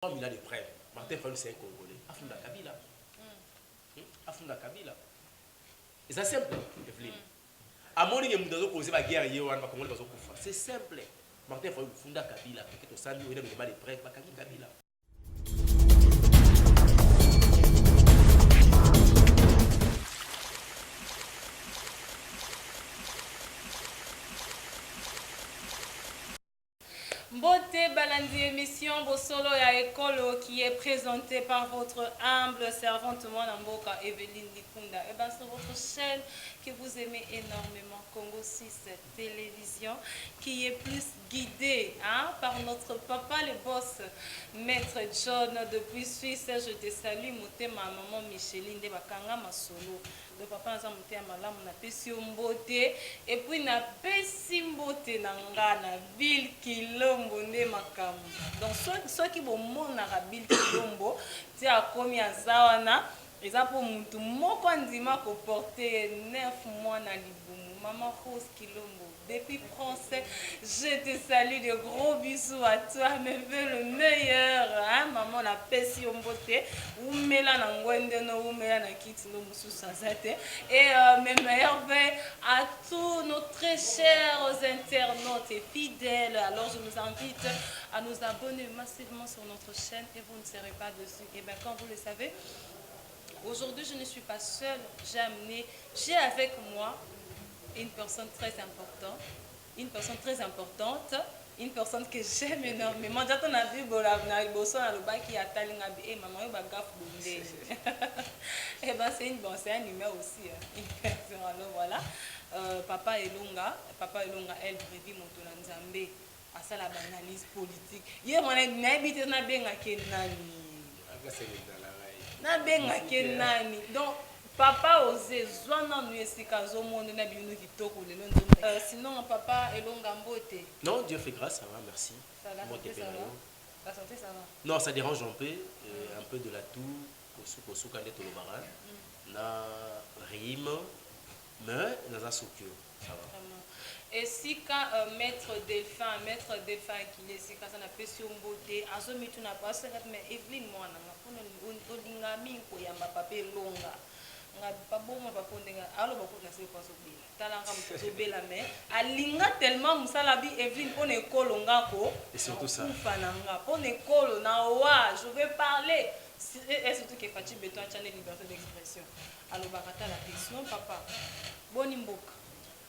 Comme il a des preuves, Martin Fayulu c'est un Congolais. Afunda Kabila. Afunda Kabila. Et c'est simple, Evelyne. À mon niveau, nous avons causé la guerre hier, c'est simple. Martin Fayulu Funda Kabila. Peut-être au Sami, il a des preuves, Bakaki Kabila. Beauté Balandi émission Bosolo ya Ekolo qui est présentée par votre humble servante Mwanamboka Evelyne Likunda. Et bien sur votre chaîne que vous aimez énormément, Congo 6 Télévision, qui est plus guidée par notre papa le boss, Maître John depuis Suisse. Je te salue, Motema, maman Micheline de Bakanga Masolo. Le papa nous a monté à Malam, on a pesi mbote et puis na pesi mbote na ngana ville Kilombo ne makamu. Donc ceux qui vont mona la ville Kilombo, tu as commis à Zawana, ils ont pour mutu moko ndima ko porter 9 mois na libumu. Maman Rose Kilombo, depuis français, je te salue, de gros bisous à toi, me veux le meilleur, maman la pesi mbote, ou mela na ngwende no ou mela na kiti no musu sazate, et mes meilleurs vœux à tous nos très chers internautes et fidèles. Alors je vous invite à nous abonner massivement sur notre chaîne et vous ne serez pas dessus. Et bien comme vous le savez, aujourd'hui je ne suis pas seule, j'ai avec moi une personne très importante, une personne que j'aime énormément. J'attends à dire qui a et maman et ben c'est un humain aussi, une personne. Alors voilà, papa Elonga, elle prévit mon Nzambe à ça la analyse politique. Hier on a habité na benga kenani. Na benga kenani. Donc papa osé zwana nu esika zo monde na binu kitoko lelo nzombe. Sinon papa Elonga Mbote. Non, Dieu fait grâce, ça va, merci. Ça va, la santé ça va. Non, ça dérange un peu de la toux, kosu kande to lobaran. Na rime, mais na za sokyo, ça va. Et si quand maître Delphin qui est si quand ça n'a pas si Mbote, azo mitu na pas mais Evelyne moi na on olinga mi ko ya papa Elonga. Paboma bakondenga alo bakona se kwa sobela talanga mtobela mais alinga tellement musala bi Evelyne pone ekolo ngako et surtout ça fananga pone ekolo na wa je vais parler et surtout que Fati Beto a channel liberté d'expression alo bakata la question papa boni mboka.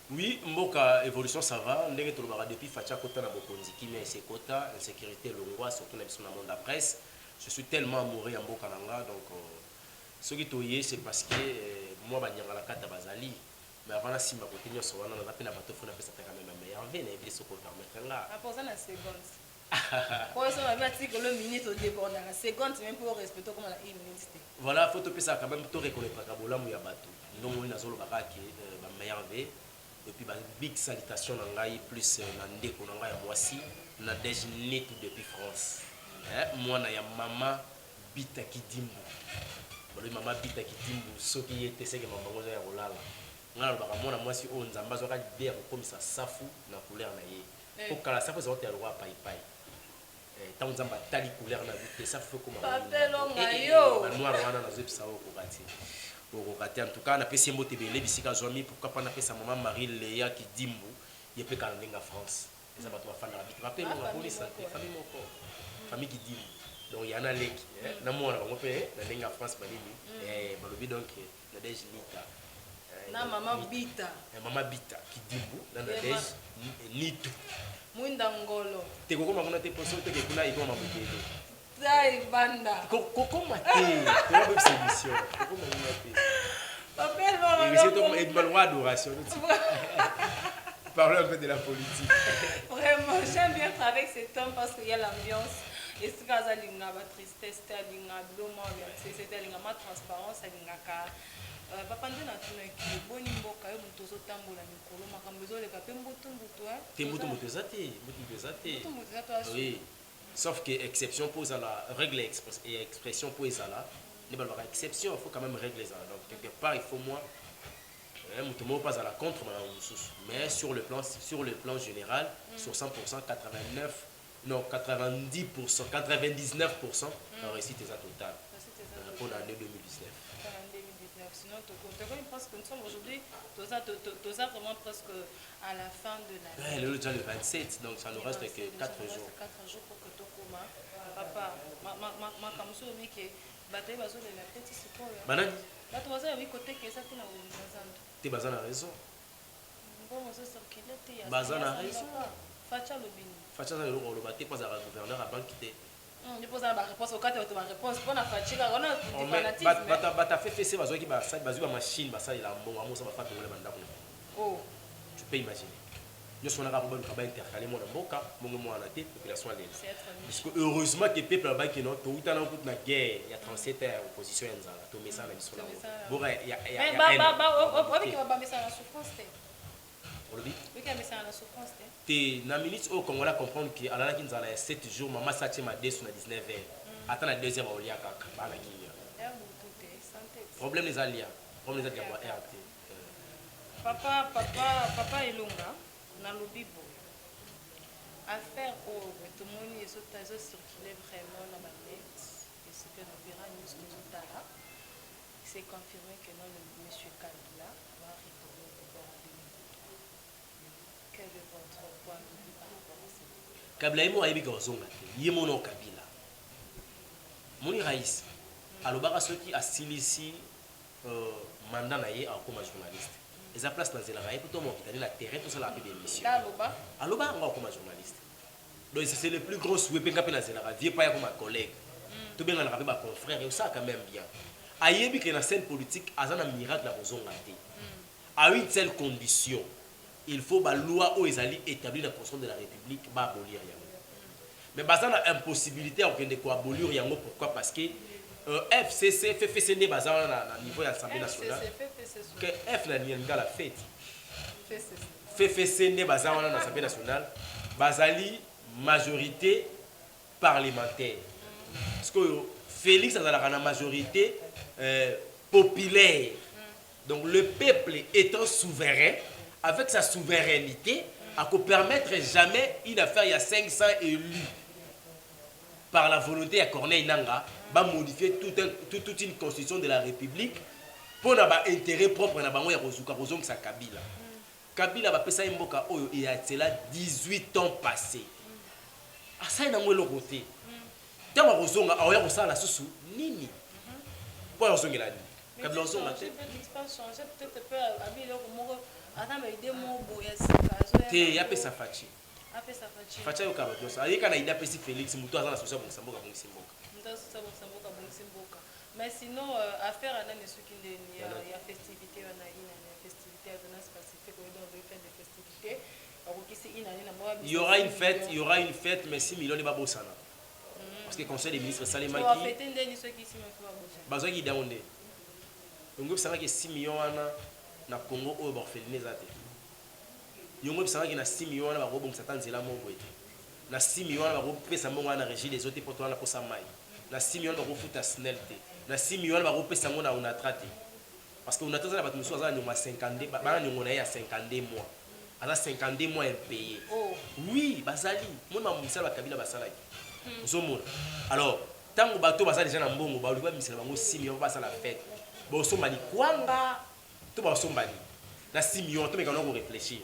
Oui, mboka évolution ça va ndenge to lobaka depuis Fatia kota na bokonzi qui mais c'est kota insécurité longwa surtout na biso na monde de la presse. Je suis tellement amoureux en mboka nanga donc ce qui est c'est parce que moi je suis en Bazali, mais avant de se faire des choses, on a fait quand même meilleur vie, et puis ce qu'on permet là. Après ça, la seconde. Pour ça, on va dire que le minute au début, la seconde, même pour respecter comme la minute. Voilà, il faut ça quand même tout reconnaître que Bola Mouya Batou. Nous, on a zolo baraki, meilleur vie, et puis big salutation nangai plus nande ko nangai moi si na déjeuner tout depuis France. Moi na ya maman bita kidimbu. Maman bita kitimbu soki était c'est que maman ngoza ya kolala ngala baka mona mwasi o nzamba zo ka bière comme ça safu na couleur na ye ko kala safu zo te roi pai pai tant nzamba tali couleur na bite safu comme papelonga yo noir wana na zepsa o ko kati en tout cas na pesi mbote bele bisika zomi pourquoi pas na pesa maman Marie Léa Kidimbu ye pe kala nga France ça va toi fana bite papelonga police famille moko famille Kidimbu. Donc il y en a les qui na moi on peut na France balini balobi donc na dej lita na maman bita Kidimbu na dej nitu mwinda ngolo te ko koma kuna te poso te ke kuna iko mabukele sai banda ko mate to ba solution ko koma te papel non et c'est donc une bonne adoration parlons un peu de la politique. Vraiment j'aime bien travailler avec cet homme parce qu'il y a l'ambiance. Et ce cas là, il y a la tristesse, il y a la transparence, il y a papa ndena tuna ki boni mboka yo mutozo tambola mikolo makambezo le kapé mbutu te mbutu zate oui sauf que exception pose à la règle et expression pose à la ne pas avoir exception, il faut quand même régler ça. Donc quelque part il faut moi mutomo pas à la contre mais sur le plan général sur 100% 89 Non, 90%, 99% la réussite est totale. Pour l'année 2019. Sinon, parce que nous sommes aujourd'hui, vraiment presque à la fin de l'année. Ouais, déjà le 27, donc ça nous reste que 4 jours. 4 jours pour que tu commences. Papa, ma camusou, mais que bataille bazo de la tête, c'est quoi? Banani? Là, tu vas oui côté que ça, tu n'as pas tu es basé à la raison. Bon, c'est circulé, tu es basé à la raison. Facha le bini. Facha le bini, pas à la gouverneur à banque. Je pose la réponse au cas où tu vas répondre. Pour la fatigue, on a du fanatisme. Bata fait fessé, bazo qui ba machine, ça il a bon, amour ça va faire tomber le mandat. Oh. Tu peux imaginer. Nous sommes là pour intercaler mon amboka, mon anaté, population à l'aile. Parce que heureusement que le peuple là-bas qui non, tout le temps dans la guerre, il y a 37 ans opposition à Nzala, tout mais ça la mission là. Bon, il y a mais on va pas mettre ça en souffrance. Oui, qui a mis ça en souffrance. T'es na minute au Congolais comprendre que à la Nzala il y a 7 jours, maman ça tient ma 10 sur 19 heures. Attends la deuxième au lia kaka, ba la guinia. Problème les alliés, problème les alliés pour RT. Papa Elonga, dans le Bible, affaire où tout le monde est circulé vraiment dans ma net, et ce que nous verrons nous là, c'est confirmé que non, le monsieur Kabila va retourner au bord de l'État. Quel est votre point de vue par rapport à ça? Kabila est mort à Ibigazonga, il est mon Kabila. Moni Raïs, alors ceux qui a ici mandat naïe comme journaliste. Les place dans la raie pour tout le monde qui est dans la terrain, tout ça la fait des missions. Alors comme journaliste. Donc c'est le plus gros souhait que j'ai dans la vie, pas comme un collègue. Tout bien dans la ma confrère, et ça quand même bien. Aïebi que dans la scène politique, à un miracle la raison ratée. À une telle condition, il faut la loi où ils allaient établir la constitution de la République, va abolir. Mais basant la impossibilité de quoi abolir, pourquoi? Parce que FCC fait né basant à niveau de l'Assemblée nationale. Que F n'a rien la fête. FCC né basant à l'Assemblée nationale. Basali majorité parlementaire. Parce que Félix a la majorité populaire. Donc le peuple étant souverain, avec sa souveraineté, à ne permettre jamais une affaire, il y a 500 élus par la volonté de Corneille Nanga, va modifier toute une constitution de la République pour avoir intérêt propre à sa Kabila. Kabila va passer un boka il y a 18 ans passés. Ah ça il a moins le côté. Tant que Rozonga a oya ça la sous nini. Pour Rozonga là. Kabila Rozonga changer peut-être peu habiller le attends mais des mots boya te ya pesa fachi. Après ça fachi. Fachi yo kaba tosa. Ayeka na ida pesi Félix muto azana sous bon samboka bon simboka. Mais sinon, affaire à l'année, il y a festivité, festivité, il y aura une fête, mais 6 millions de babosana. Parce que le conseil des ministres Salimaki. Bazoki daonde. Donc, ça va que 6 millions na Congo au orphelinat zate. Yongo ça va que na 6 millions na babon satanzela mongo ete. Na 6 millions na babon pesa mongo na régie des autres pour toi na posa mai. Na 6 millions na bafuta snelté. Na 6 millions ba kopesa ngo na unatrate parce que unatrate na bato musu azana nyoma 50 ba nyongo na ya 52 mois ala 52 mois impayé. Oh oui bazali mon ma musala ba Kabila basalaki ozomona alors tango bato basala déjà na mbongo ba oliba misala bango 6 millions ba sala fête bo somba ni kwanga to ba somba ni na 6 millions to meka no réfléchir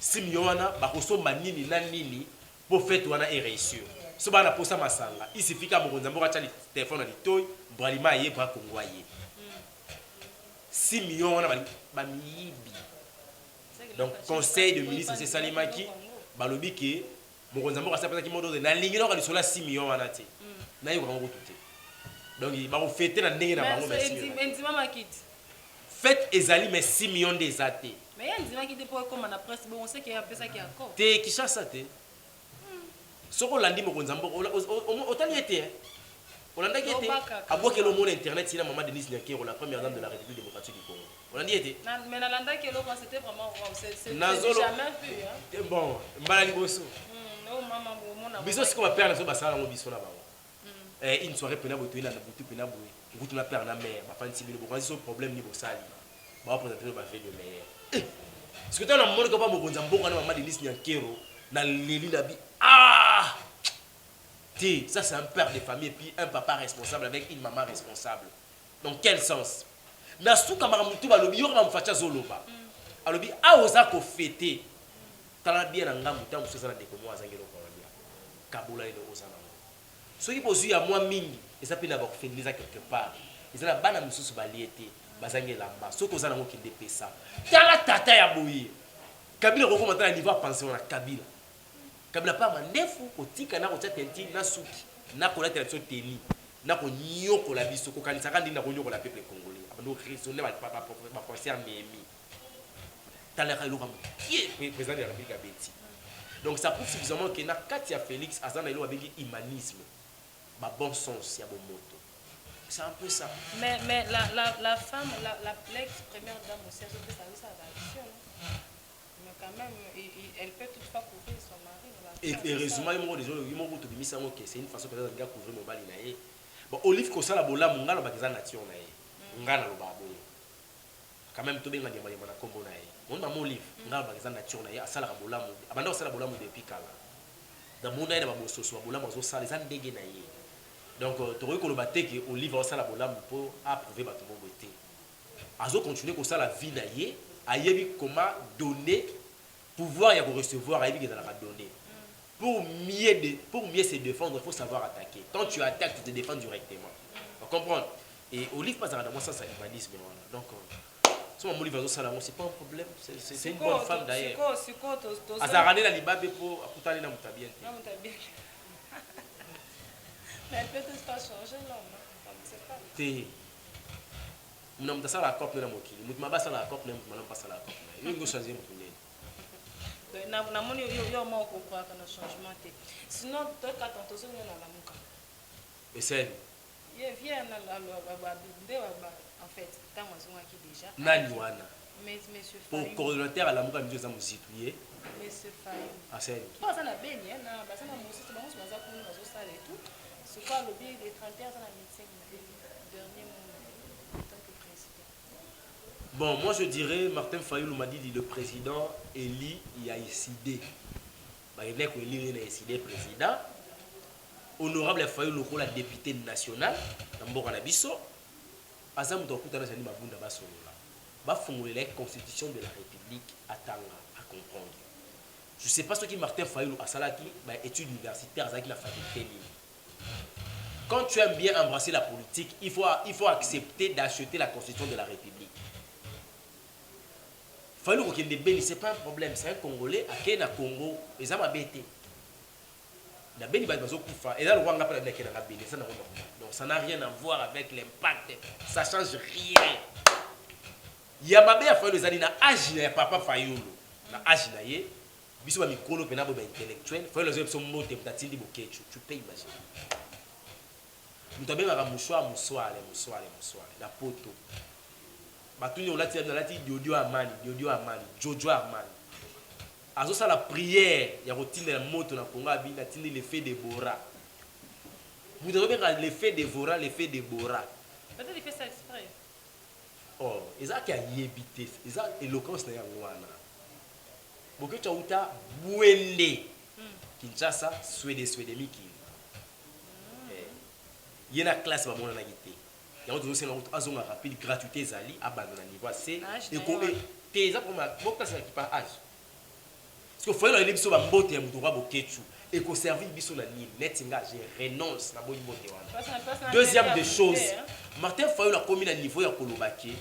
6 millions na ba ko somba nini na nini pour fête wana est réussir. So bana posa masanga il suffit ka mokonza mboka tali téléphone na litoy bralima yé bra kongwaye 6 millions na ba miyibi. Donc conseil de ministre c'est Salimaki balobi ke mokonza mboka sa pesa ki modo na lingi na ka lisola 6 millions wana te na yo ko tuté. Donc ba ko fêter na ndenge na bango merci. Fête ezali mais 6 millions des até. Mais il dit qu'il pour comme na presse bon on sait qu'il y a pesa qui encore. Te Kishasa te. Soko landi mokonza mboka otali été Olanda qui était à boire que le monde internet c'est la maman Denise Nyakero la première dame de la République démocratique du Congo. Olanda était. Mais la landa qui c'était vraiment c'est jamais vu hein. Bon, mbala liboso. Non maman mon biso siko ba père na so basala ngo biso na bango. Une soirée pena boto ina na boto pena boye. Ngutu na père na mère, ba fanti bino bo quand problème ni bo sali. Ba présenter ba fait de meilleur. Parce que tu as na monde ko ba mokonza mboka na maman Denise Nyakero na leli na bi ah Ça, c'est un père de famille et puis un papa responsable avec une maman responsable. Dans quel sens? Nasuka maramutu balobi yo na mfacha zoloba. Alobi a oza ko fêter. Tala bien na ngamu ta musoza na deko mo azangelo ko bia. Kabula ile oza na. Soki pozu ya mwa mingi, eza pe na ba ko finaliser quelque part. Eza na bana mususu baliete, bazangela mba. Soki oza na ngo kinde pesa. Tala tata ya boyi. Kabila ko komata na niveau pension na Kabila. Kabila pa mandefu otika na ko tia tenti na suki. Na ko la television teni. Na ko nyoko la biso ko kanisa kandi na ko nyoko la peuple congolais. Abando raisonner ba penser à Memi. Talaka lo qui est président de la République à Betty. Donc ça prouve suffisamment que na Katia Félix azana ilo abengi humanisme. Ba bon sens ya bon moto. C'est un peu ça. Mais la femme, l'ex-première dame aussi, elle peut savoir sa réaction. Mais quand même, elle peut toutefois couvrir son mari. Et heureusement, c'est une façon peut-être de couvrir mon bali. Bon, Olive Kosa la bola, mon gars, on va dire nation. On va le babo. Quand même, tout bien, on va dire mon combo. On va Olive, on va dire nation. À ça la bola, abandon ça la bola depuis Kala. Dans mon aide, on va se soit bola, on va se les en dégainer. Donc, tu vois que le bâté que Olive va ça la bola pour approuver votre beauté. Azo continuer comme ça la vie naïe, aïe comment donner pouvoir y recevoir, aïe qui dans la donner. Pour mieux se défendre, il faut savoir attaquer. Quand tu attaques, tu te défends directement. Vous comprenez? Et Olive passe dans moi ça c'est humanisme. Donc, si mon Olive va ça c'est pas un problème. C'est une bonne femme d'ailleurs. Azarane la libabe pour akutali na mutabia. Na mutabia. Mais elle peut pas changer l'homme. C'est pas. Té. Muna mutasa la cop na mokili. Mutuma basa la cop na mutuma basa la cop. Yo ngo changer mutune. Na moni yo mo ko kwa kana changement té. Sinon toi quand on te sonne na la muka. Et c'est Il vient en fait tant moi qui déjà. Nani wana. Mais monsieur pour coordonnateur à la muka mzo za muzituye. Monsieur Faye. Ah c'est. Pas ça na beni na ba ça na musi ba musi baza ko na zo sala et tout. C'est quoi le bien des 31 ans la médecine dernier en tant que président. Bon, moi je dirais, Martin Fayoulou m'a dit le président Eli, il a décidé. Il a décidé président. Honorable Fayoulou, la députée nationale, dans Boranabiso, Azam Dokuta Nazani Mabunda Basolola. Bafongole la constitution de la République à Tanga, à comprendre. Je ne sais pas ce qui Martin Fayoulou a salaki, études universitaires, avec la faculté. Quand tu aimes bien embrasser la politique, il faut accepter d'acheter la constitution de la République. Fayoulou Kende Beni, ce n'est pas un problème, c'est un Congolais, à Kenya Congo, ils ont abêté. La Beni Bazo Koufa, et là le Rwanda pas la Beni, ça n'a rien. Donc ça n'a rien à voir avec l'impact, ça ne change rien. Yamabe a fait les années na âge na papa Fayoulou, na âge na ye, biso ba mikolo pena bo intellectuel, Fayoulou les options mote peut-être ndi bokechu, tu peux imaginer. Nous avons un mouchoir, la poto. Batuni on l'a dit Diodio Amani, Jojo Amani. Azo ça la prière, il y a routine la moto na Congo abi na tindi l'effet de Bora. Vous avez bien l'effet de Bora, l'effet de Bora. Peut-être il fait ça exprès. Oh, ça qui a yébité, ça éloquence na wana. Boke chauta Bwende. Kinshasa, Swede Miki. Il y a une classe qui est été. Il y a une zone rapide, gratuité, Zali, abandonné à niveau C. Et comme tu as une classe qui pas âge. Parce qu'il faut que les gens soient botés à Moutoura Bokechu et qu'on serve les gens à Nîmes. Netinga, je renonce à bonne boté. Deuxième des choses, Martin Fayoulou a commis à niveau de Kolobake. Il y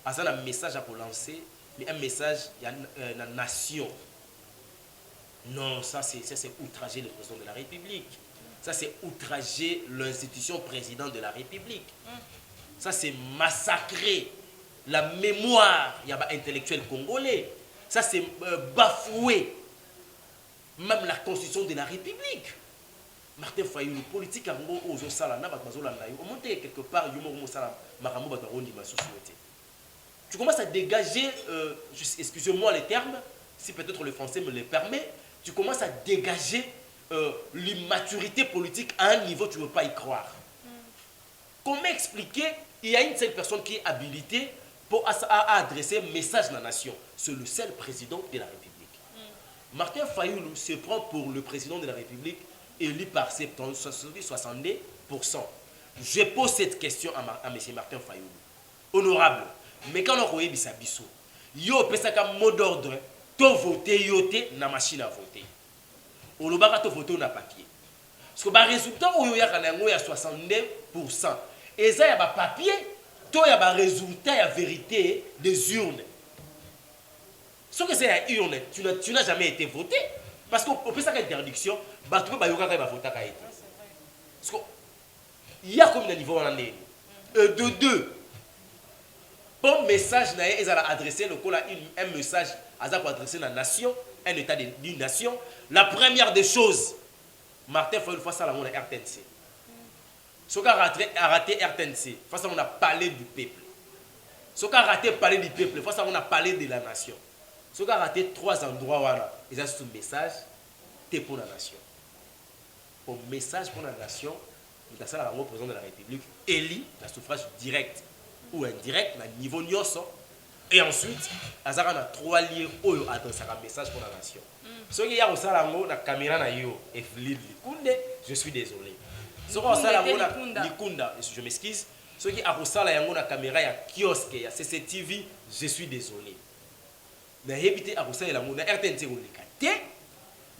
a un message à lancer, mais un message à la nation. Non, ça c'est outrager le président de la République. Ça, c'est outrager l'institution président de la République. Ça, c'est massacrer la mémoire il y a intellectuel congolais. Ça, c'est bafouer même la constitution de la République. Martin Fayoulou, politique à Congo, aux Osala, au monte quelque part, tu commences à dégager, excusez-moi les termes, si peut-être le français me le permet, tu commences à dégager l'immaturité politique à un niveau tu ne veux pas y croire. Comment expliquer il y a une seule personne qui est habilitée pour adresser un message à la nation? C'est le seul président de la République. Martin Fayoulou se prend pour le président de la République élu par 70-62%. Je pose cette question à M. Martin Fayoulou. Honorable, mais quand on a biso, yo pesaka mot d'ordre, to voter yote na machine à voter. On le baka to voter na papier. Parce que le résultat où il y a 62%. Et ça, il y a un papier, il y a un résultat, il y a vérité des urnes. Ce que c'est une urne, tu n'as jamais été voté. Parce qu'on peut faire une interdiction, tu peux voter. Parce qu'il y a comme un niveau en année. De deux, bon message, ils ont adressé un message pour adresser la nation, un état d'une nation. La première des choses, Martin Fayoulou face à la RTNC. Ce qui a raté RTNC, face à on a parlé du peuple. Ce qui a raté parler du peuple, face à on a parlé de la nation. Ce qui a raté 3 endroits, ils ont ce message, c'est pour la nation. Au message pour la nation, nous avons le président de la République, élu, la suffrage direct ou indirect, à niveau nyoso. Et ensuite, nous avons 3 lieux où nous adressons un message pour la nation. Ce qui est aussi la caméra, je suis désolé. Ce qui est je m'excuse. Ce qui est la caméra, il y a kiosque, il y a CCTV, je suis désolé. Na hebité à Roussaï la mona RTNC on les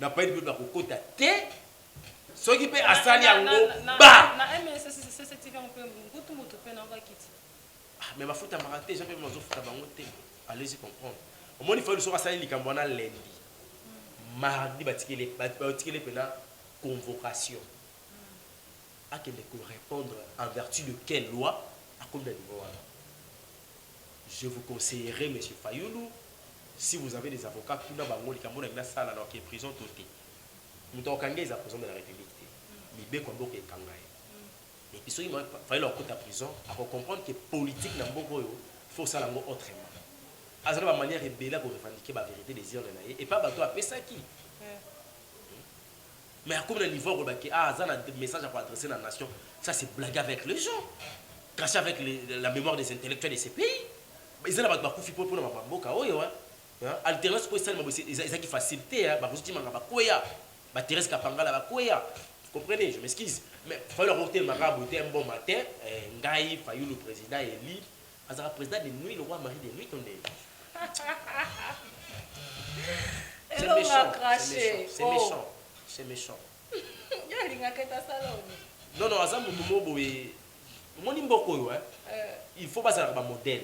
n'a pas eu de côté té ce qui peut asali yango ba mais ma faute à maraté j'ai pas besoin de faire bango té allez-y comprendre au moins il faut le soir asali likambona lundi mardi batikele pena convocation à quel répondre en vertu de quelle loi à combien de niveau. Je vous conseillerais monsieur Fayoulou. Si vous avez des avocats, qui sont en prison, nous avons la prison de la République. Mais il et puis, il faut leur côté à prison, pour comprendre que politique, il faut ça autrement. À cette manière, il faut revendiquer la vérité des yeux et pas bateau à ça qui. Mais à combien de niveau, un message à adresser à la nation, ça c'est blaguer avec les gens, cacher avec la mémoire des intellectuels de ces pays. Ils ont pas de pour la alternance pour ça ils qui facilité bah vous dites manga koya bah Thérèse Kapangala ba koya vous comprenez je m'excuse mais faut leur porter marabout un bon matin ngai Fayoulou le président élu azara président de nuit le roi Marie de nuit tonné c'est méchant non azam mutumo boye moni mboko yo il faut pas ça ba modèle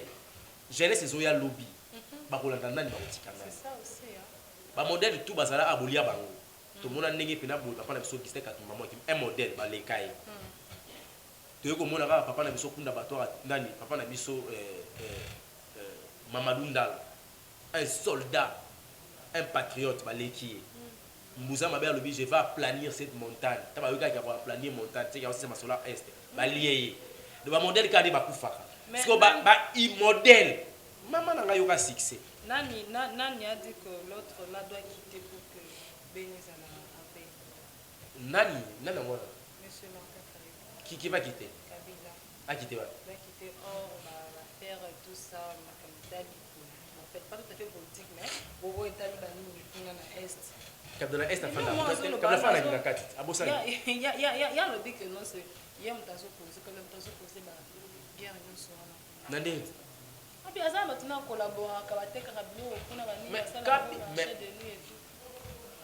jeunesse ezoya lobby. C'est ça aussi. Ba modèle tout bazala abolia bango. Tout le monde a ndenge pena bo papa na biso qui un modèle ba lekai. To yeko mona ka papa na biso kunda bato ndani papa na biso Mamadou Ndala. Un soldat, un patriote ba leki. Mouza Mabé lobi je vais planir cette montagne. Ta ba yoka ki va planir montagne, c'est aussi ma solar est. Ba lié. De ba modèle ka de ba kufaka. Parce que ba modèle maman n'a pas eu succès. Nani a dit que l'autre là doit quitter pour que Bénéza a payé. Nani voilà. Monsieur Martin Fayoulou. Qui va quitter? Kabila. A quitter quoi? Va quitter or va faire tout ça ma candidat en fait pas tout à fait politique mais Bobo est allé dans le est. Cap de la est à fin de la fin de la carte. À Bossani. Il y a le dit que non c'est il y a un tas de posé que le tas de posé bah guerre une soir. Nandé. Mais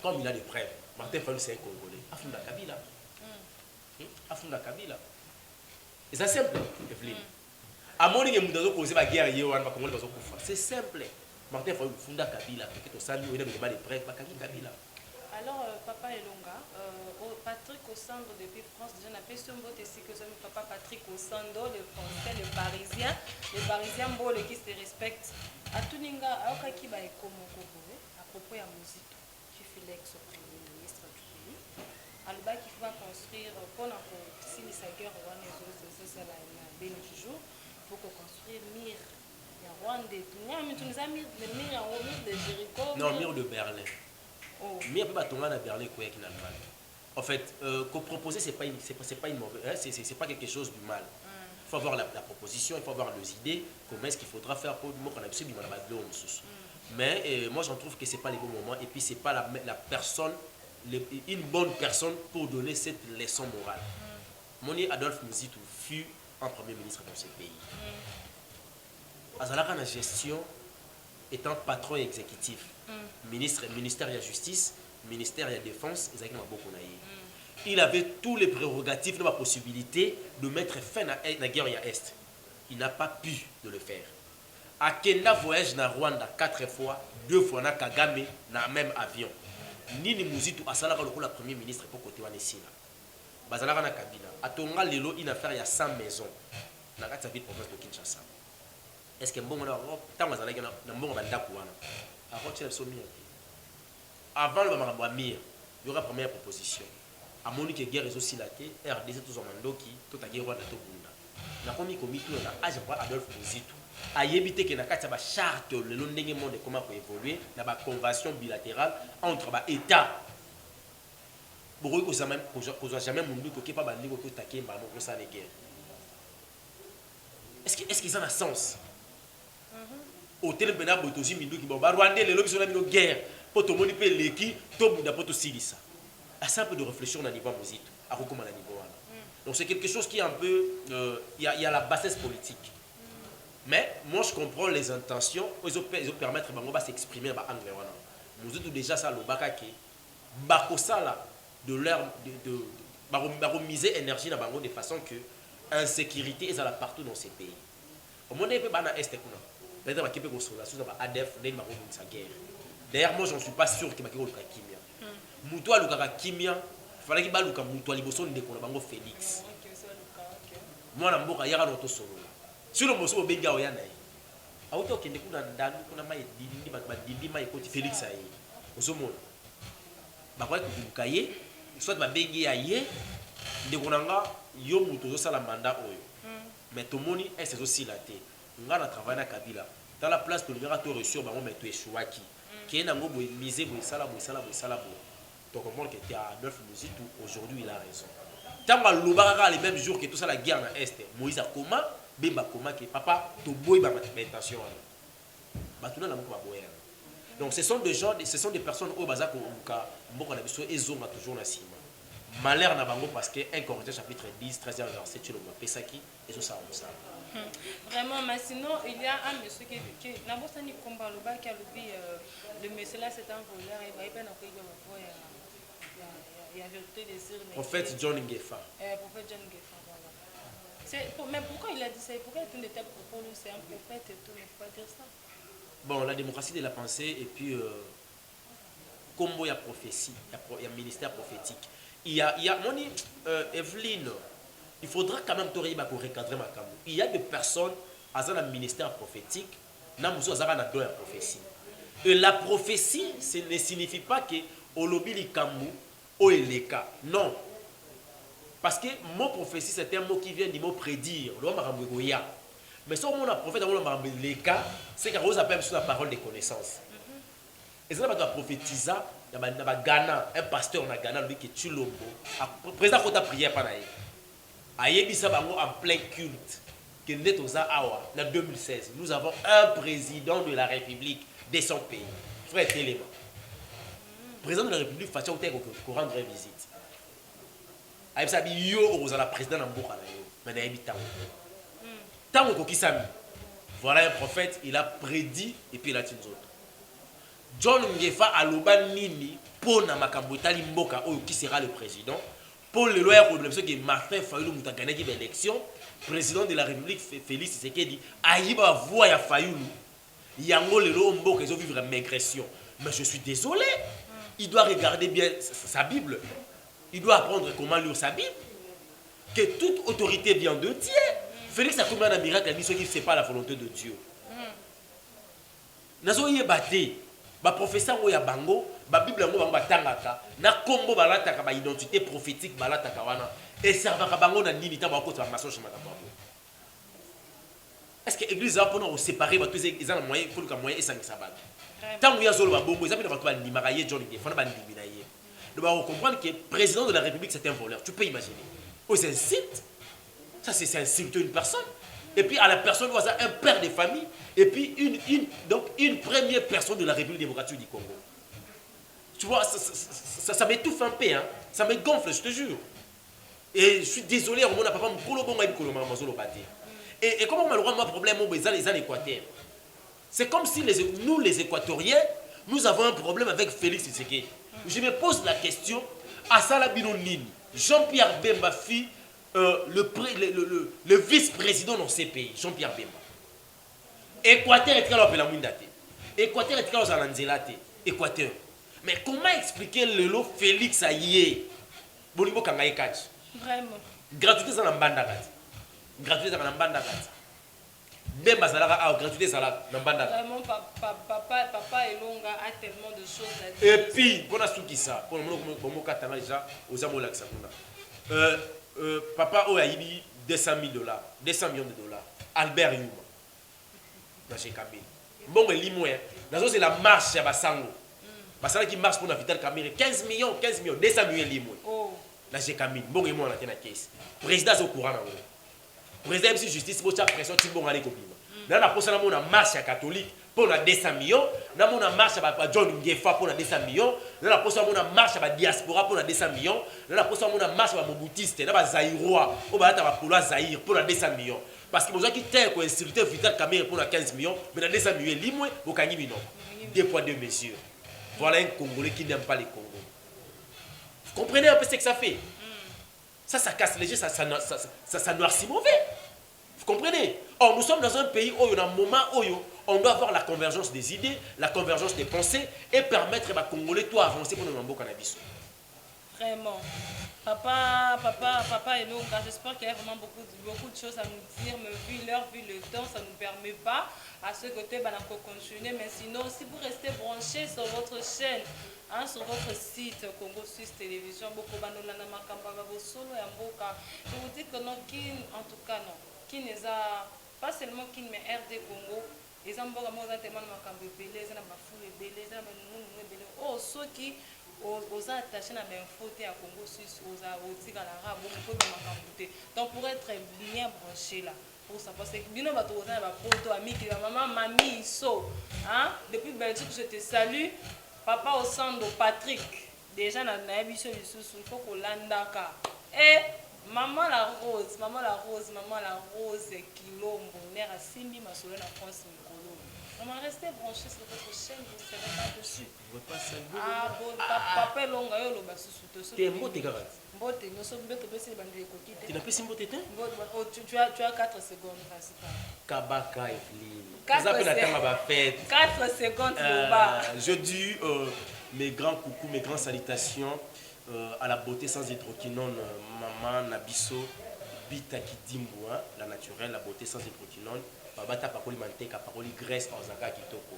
comme il a des preuves, Martin Fayoulou c'est un Congolais. Afunda Kabila. Afunda Kabila. Et c'est simple, Evelyne. À mon avis, nous avons causé la guerre c'est simple. Martin Fayoulou Funda Kabila. Il a des preuves. Kabila. Alors, Papa Elonga, Patrick Ossando depuis France, déjà on a fait son vote ici que c'est Papa Patrick Ossando, le français, le parisien beau, qui se respecte. À Tuninga, à Okakiba et Komokoboué, à propos de la musique, qui fut l'ex-premier ministre du pays. Alba qui va construire, pour si sa guerre au Rwanda, c'est la belle toujours, pour construire Mir. Il y a Rwanda, tu nous as mis le Mir en haut, Mir de Jéricho. Non, Mir de Berlin. Mais après Batonga na Berlin quoi qui n'a pas. En fait, que proposer c'est pas une mauvaise, c'est pas quelque chose du mal. Il faut avoir la proposition, il faut avoir les idées, comment est-ce qu'il faudra faire pour qu'on a besoin de mais moi j'en trouve que c'est pas les bons moments et puis c'est pas la personne une bonne personne pour donner cette leçon morale. Moni Adolphe Muzitu fut un premier ministre dans ce pays. Azalaka na gestion étant patron exécutif, ministère de la justice, ministère de la défense, il avait tous les prérogatives, la possibilité de mettre fin à la guerre à Est. Il n'a pas pu de le faire. Akenda voyage na Rwanda 4 fois, 2 fois na Kagame na même avion. Nini Muzitu asalaka le premier ministre pour côté wanesila. Bazalaka na Kabila. Atonga lelo une affaire il y a 100 maisons. Na kati ville province de Kinshasa. Est-ce que mbongo na tant bazalaka na mbongo bandako wana. Avant somi. Avant le makambo ya mire, il y aura première proposition. A Monique guerre est aussi la RDC tous en mandoki, tout à Rwanda to bunda. Na komi komito na age pour Adolphe Muzitu. A éviter que na kati ba charte le ndenge monde comment pour évoluer na ba convention bilatérale entre ba état. Boro ko jamais mundu ko pas bandi ko taquer ba no ça les guerres. Est-ce qu'ils ont un sens? Au tel bena botozi mindu ki ba Rwandais les lobby sur la guerre pour tout monde peut l'équipe tout bunda pour tout silisa. À ça un peu de réflexion au niveau Muzitu, à comment à niveau. Donc c'est quelque chose qui est un peu il y a la bassesse politique. Mais moi je comprends les intentions, ils ont permettre bango ba s'exprimer ba anglais wana. Muzitu déjà ça le bakake bakosala de leur de miser énergie na bango de façon que insécurité est là partout dans ces pays. Au monde peut bana est kuna. Peut-être ba kepe ko sola sous ba ADF ndenge bango sa guerre. D'ailleurs moi j'en suis pas sûr que ba keko ka kimia. Mutu alukaka kimia, fallait qu'il baluka mutu aliboso ndeko na bango Félix. Moi na mboka yaka noto solo. Sur le mosso benga oyana. Auto kende kuna ndandu kuna mai dindi ba dindi mai koti Félix ayi. Ozomona. Ba kwa kubuka ye, soit ba bengi aye, ndeko nanga yo mutu zo sala mandat oyo. Mais tomoni est aussi la té. Nga na travail na Kabila. Dans la place de l'ingara to reçu ba mo meto eshwaki. Qui est nango boy misé boy sala boy. Donc comprendre que Adolphe Muzitu aujourd'hui il a raison. Tant que l'obara les mêmes jours que tout ça la guerre dans est, Moïse a comment bemba comment que papa to boy ba intention. Ba tout na moko ba boyer. Donc ce sont des gens, ce sont des personnes au bazar ko muka mboka na biso ezonga toujours na sima. Malheur na bango parce que 1 Corinthiens chapitre 10 13e verset tu le vois pesaki et ça ça. Vraiment, mais sinon, il y a un monsieur qui n'a pas ni combat le bas qui a le monsieur là c'est un voleur et il va pas il a jeté des cires. Prophète John Ngefa. Prophète John Ngefa, voilà. Mais pourquoi il a dit ça? Pourquoi il a dit pour lui c'est un prophète et tout, mais il ne faut pas dire ça. Bon, la démocratie de la pensée et puis comme il y a prophétie, il y a ministère prophétique. Il y a moni Evelyne. Il faudra quand même pour recadrer ma caméra. Il y a des personnes dans le ministère prophétique, dans la prophétie. Et la prophétie, ce ne signifie pas que au lobby li kambu ou les cas. Non. Parce que mot prophétie, c'est un mot qui vient du mot prédire. Mais si on a prophète, on a les cas, c'est qu'on appelle sur la parole de connaissance. Et ça va prophétiser. Il y a Ghana, un pasteur en Ghana, lui qui tue l'homme. Président, il faut prier par là. Ayebisa bango en plein culte que en 2016 nous avons un président de la République de son pays frère Téléma président de la République facha ou ko rendre visite ayebisa bi yo ozala président na mboka na yo mais na yebi tango ko kisami voilà un prophète il a prédit et puis il a dit nous autres John Ngefa aloba nini pona makambo tali mboka oyo qui sera le président. Pour le loi que Martin Fayulu a gagné l'élection, président de la République Félix Tshisekedi a dit voix à Fayulu, yango le lombo qu'ils ont vivre une migration. Mais je suis désolé, il doit regarder bien sa Bible, il doit apprendre comment lire sa Bible, que toute autorité vient de Dieu. Félix a commis un miracle, il a dit ce qui ne fait pas la volonté de Dieu. Nazo yebate, ba professeur oya bango. La Bible est na kombo balataka ba identité prophétique balataka wana et servaka bango na nini ta ba ko ta mensonge makabo. Est-ce que l'église a pour nous séparer ba tous ils ont moyen pour que moyen et sang sabat. Tant ya zolo ba bongo ils ba to ba ni John Ngefa na ba ndimi na ye. Donc on comprendre que le président de la République c'est un voleur. Tu peux imaginer. Oh c'est un site. Ça c'est insulter une personne. Et puis à la personne voit ça un père de famille et puis une première personne de la République démocratique du Congo. Tu vois, ça m'étouffe un peu, hein. Ça me gonfle, je te jure. Et je suis désolé, on n'a pas et comment on a le problème au l'Équateur? C'est comme si nous, les Équatoriens, nous avons un problème avec Félix Tshisekedi. Je me pose la question, à Salabino Nini, Jean-Pierre Bemba fit le vice-président dans ces pays, Jean-Pierre Bemba. Équateur est là la Mundate. Équateur est là à Lanzelate. Équateur. Mais comment expliquer le lot Félix Aïe Bolibo Kangaye Kach? Vraiment. Gratuité ça n'ambanda kati. Gratuité ça n'ambanda kati. Bemba Salara a gratuité ça n'ambanda. Vraiment papa Elonga a tellement de choses à dire. Et puis pour la souki ça, pour le moment katana déjà aux amours là papa Oyaïbi 200 000 $, 200 millions de dollars. Albert Yuma. Dans chez Kabila. Bon mais limoué. Dans c'est la marche à Basango. Basala qui marche pour la Vital Kamere 15 millions, 200 millions limoué. Oh. Là j'ai Camille, bon et moi on a la caisse. Président est au courant là. Président MC justice pour chaque pression ti bon aller copine. Là la poste là on a marche à catholique pour la 200 millions, là on a marche à John Ngefa pour la 200 millions, là la poste on a marche à diaspora pour la 200 millions, là la poste on a marche à Moboutiste, là ba Zaïrois, on va ta pour la Zaïre pour la 200 millions. Parce que besoin qui t'est ko insulter Vital Kamere pour la 15 millions, mais la 200 millions limoué au kangi bino. Deux poids deux mesures. Voilà un Congolais qui n'aime pas les Congos. Vous comprenez un peu ce que ça fait? Ça casse les yeux, ça noircit mauvais. Vous comprenez? Or, nous sommes dans un pays où il y a un moment où on doit avoir la convergence des idées, la convergence des pensées et permettre aux Congolais de avancer pour nous en cannabis. Vraiment. Papa et nous, j'espère qu'il y a vraiment beaucoup de choses à nous dire, mais vu l'heure, vu le temps, ça ne nous permet pas à ce côté de continuer. Mais sinon, si vous restez branchés sur votre chaîne, hein, sur votre site Congo Suisse Télévision, je vous dis que non, en tout cas non, qui n'est pas seulement qui mais RD Congo, les amboka moza tellement makambo belé, ça na bafoule belé, ça na nous belé. Oh ceux qui aux attachés na info à Congo Suisse, aux otika la rabo, on peut makambo. Donc pour être bien branché là. Pour ça, parce que bino bato oza ba poto ami qui la maman mamie so, hein, depuis Belgique je te salue. Papa au centre Patrick, déjà na biso lisusu, il faut qu'on landaka. Et maman la rose Kilombo, l'air à Simbi Masolo na France Mikolo. On va rester branché sur votre chaîne, vous ne serez pas dessus. Ah bon, papa longa yo lo basusu to so. Tu es mbote garat. Mbote, nous sommes beto besi bandi ekokite. Tu n'as pas si mbote te? Tu as 4 secondes principal. Kabaka Evelyne. 4 secondes Loba. Je dis mes grands coucou, mes grandes salutations à la beauté sans hydroquinone, maman Nabiso, Bita Kidimbo, la naturelle, la beauté sans hydroquinone. Babata Pakoli Manteka, Pakoli Grèce, Ozaka Kitoko.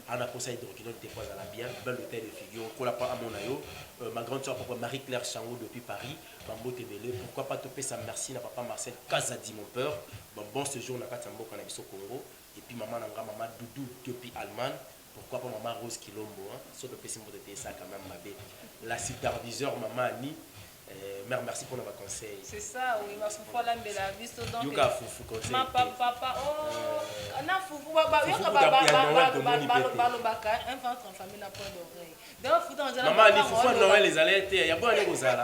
On a posé hydroquinone des fois à la bien, belle hôtel de figure, Kolapa Amonayo, ma grande soeur, papa Marie-Claire Chango depuis Paris, Bambo Tebele, pourquoi pas topé sa merci, na papa Marcel Kazadi, mon peur, bon séjour, na Katambo, Kanabiso Congo, et puis maman Nanga, maman Doudou depuis Allemagne, pourquoi pas maman Rose Kilombo, sauf que c'est de ça quand même, ma belle. La superviseure, maman Annie, mère, merci pour nos conseils. C'est ça, oui, ma foufou la bella visto donc. Yuka foufou conseil. Ma papa, oh, na foufou baka un ventre en famille n'a point d'oreille. Donc foufou en maman Annie foufou Noël les alertes, il y a pas aller aux là.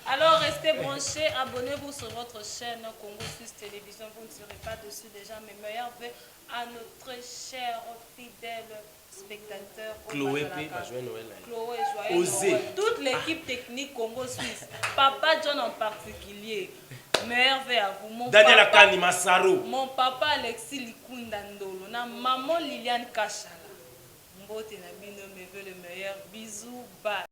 Alors restez branchés, abonnez-vous sur votre chaîne Congo Suisse Télévision, vous ne serez pas dessus déjà, mais meilleurs vœux à notre cher fidèle spectateur Chloé P, joyeux Noël. Chloé, joyeux Noël. Toute l'équipe technique Congo Suisse, Papa John en particulier, meilleurs vœux à vous. Mon Daniel papa, Akani Massaro. mon papa Alexis Likunda Ndolo, na maman Liliane Kachala. Mbote na bino me veut le meilleur. Bisous, bye.